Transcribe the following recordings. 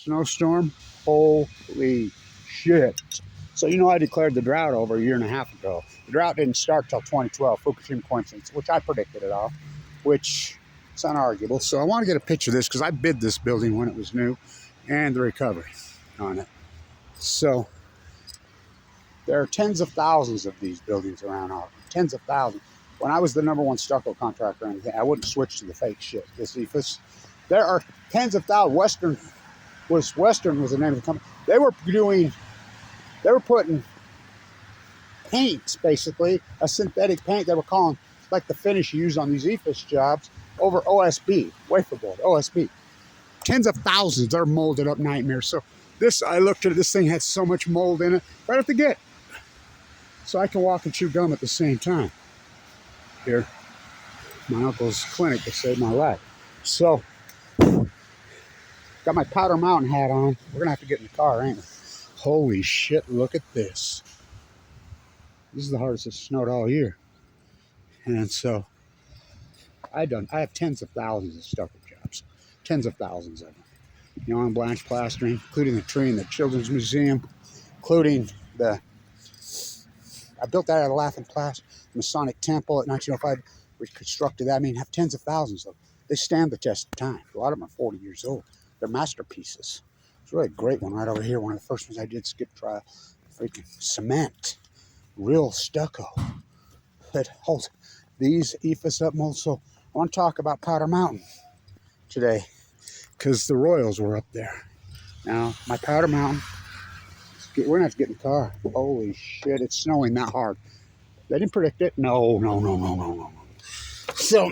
snowstorm. Holy shit. So you know I declared the drought over a year and a half ago. The drought didn't start till 2012, Fukushima coincidence, which I predicted it all, which is unarguable. So I want to get a picture of this because I bid this building when it was new and the recovery on it. So there are tens of thousands of these buildings around Ogden, tens of thousands. When I was the #1 stucco contractor or anything, I wouldn't switch to the fake shit. This EFS. There are tens of thousands. Western was the name of the company. They were putting paints, basically, a synthetic paint they were calling, like the finish used on these EFS jobs, over OSB, wafer board, OSB. Tens of thousands, they're molded up nightmares. So this, I looked at it, this thing had so much mold in it, right at the gate. So I can walk and chew gum at the same time. Here, my uncle's clinic that saved my life. So, got my Powder Mountain hat on. We're gonna have to get in the car, ain't we? Holy shit, look at this. This is the hardest it's snowed all year. And so, I have tens of thousands of stucco jobs. Tens of thousands of them. You know, on Blanche plastering, including the tree in the Children's Museum, including I built that out of Laughing Plaster, the Masonic Temple at 1905, reconstructed that. I mean, have tens of thousands of them. They stand the test of time. A lot of them are 40 years old. They're masterpieces. It's really a great one right over here. One of the first ones I did, skip trial. Freaking cement. Real stucco. That holds these EFS up molds. So I want to talk about Powder Mountain today because the Royals were up there. Now, my Powder Mountain, we're going to have to get in the car. Holy shit, it's snowing that hard. They didn't predict it. No. So,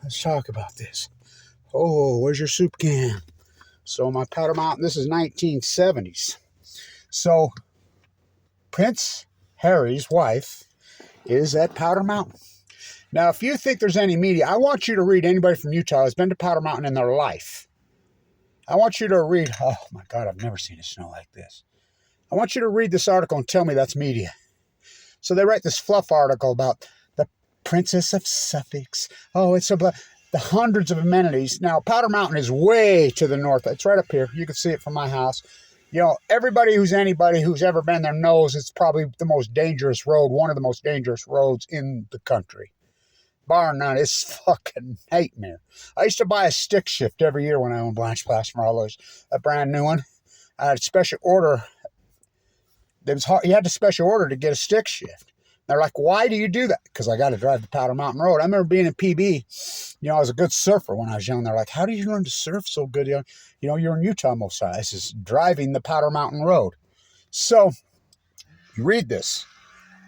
let's talk about this. Oh, where's your soup can? So my Powder Mountain, this is 1970s. So Prince Harry's wife is at Powder Mountain. Now, if you think there's any media, I want you to read anybody from Utah who's been to Powder Mountain in their life. I want you to read, oh my God, I've never seen it snow like this. I want you to read this article and tell me that's media. So they write this fluff article about the Princess of Suffolk. Oh, it's so the hundreds of amenities. Now, Powder Mountain is way to the north. It's right up here. You can see it from my house. You know, anybody who's ever been there knows it's probably the most dangerous road, one of the most dangerous roads in the country. Bar none, it's fucking nightmare. I used to buy a stick shift every year when I owned Blanche Plaster from all those, a brand new one. I had a special order. It was hard. You had to special order to get a stick shift. They're like, why do you do that? Because I got to drive the Powder Mountain Road. I remember being in PB. You know, I was a good surfer when I was young. They're like, how do you learn to surf so good? You know, you're in Utah most of the time. This is driving the Powder Mountain Road. So, you read this.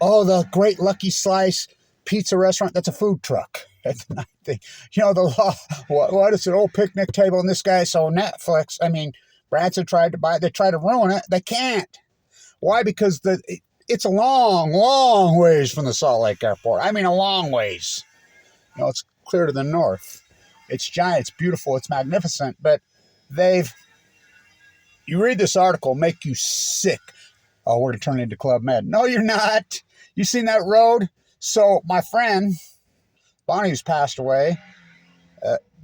Oh, the Great Lucky Slice pizza restaurant. That's a food truck. That's not thing. You know, the law. What is an old picnic table? And this guy, so Netflix, I mean, Branson tried to buy it. They tried to ruin it. They can't. Why? Because it's a long, long ways from the Salt Lake Airport. I mean, a long ways. You know, it's clear to the north. It's giant. It's beautiful. It's magnificent. But you read this article, make you sick. Oh, we're going to turn it into Club Med. No, you're not. You seen that road? So my friend, Bonnie, who's passed away,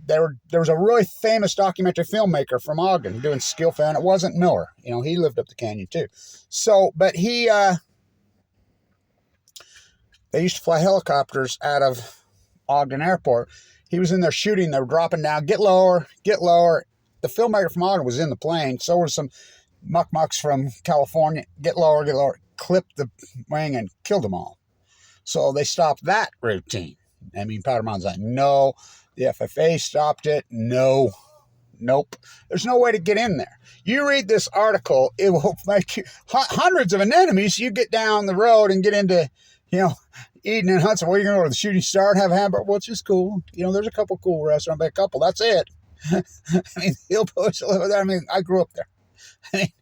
there was a really famous documentary filmmaker from Ogden doing skill film. It wasn't Miller. You know, he lived up the canyon too. So, but they used to fly helicopters out of Ogden Airport. He was in there shooting. They were dropping down. Get lower, get lower. The filmmaker from Ogden was in the plane. So were some mucks from California. Get lower, get lower. Clipped the wing and killed them all. So they stopped that routine. I mean, Powder Mountain's like, no. The FFA stopped it. No. Nope. There's no way to get in there. You read this article, it will make you hundreds of anemones. You get down the road and get into, you know, Eden and Hudson. Well, you're going to go to the Shooting Star and have a hamburger, which is cool. You know, there's a couple cool restaurants, but a couple, that's it. I mean, hillbillies live there. I mean, I grew up there. I mean,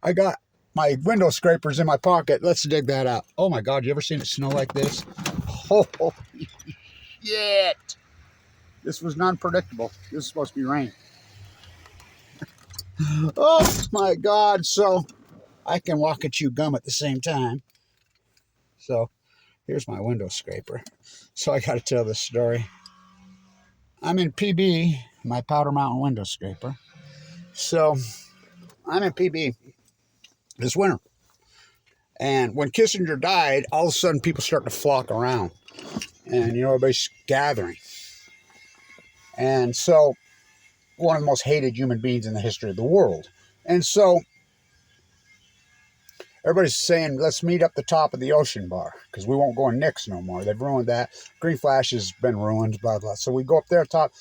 I got my window scrapers in my pocket. Let's dig that out. Oh my God, you ever seen it snow like this? Holy shit. This was non-predictable. This is supposed to be rain. Oh my God. So I can walk and chew gum at the same time. So here's my window scraper. So I got to tell this story. I'm in PB my Powder Mountain window scraper. So I'm in PB this winter. And when Kissinger died, all of a sudden people start to flock around. And, you know, everybody's gathering. And so, one of the most hated human beings in the history of the world. And so, everybody's saying, let's meet up the top of the Ocean Bar, because we won't go in Nick's no more. They've ruined that. Green Flash has been ruined, blah, blah. So we go up there top.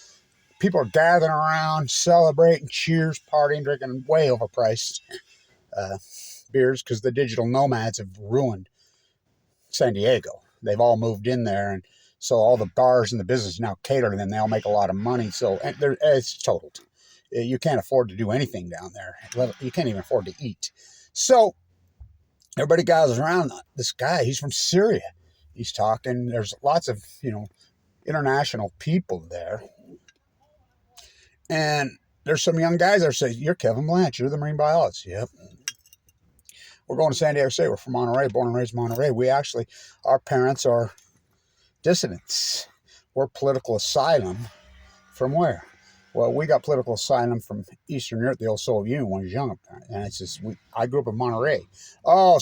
People are gathering around, celebrating, cheers, partying, drinking way overpriced beers, because the digital nomads have ruined San Diego. They've all moved in there, and so all the bars and the business now cater to them. They all make a lot of money, so it's totaled. You can't afford to do anything down there. You can't even afford to eat. So everybody gathers around this guy. He's from Syria. He's talking. There's lots of, you know, international people there. And there's some young guys that say, you're Kevin Blanche. You're the marine biologist. Yep. We're going to San Diego State. We're from Monterey, born and raised in Monterey. Our parents are dissidents. We're political asylum from where? Well, we got political asylum from Eastern Europe, the old Soviet Union when I was young. And it's just, I grew up in Monterey. Oh,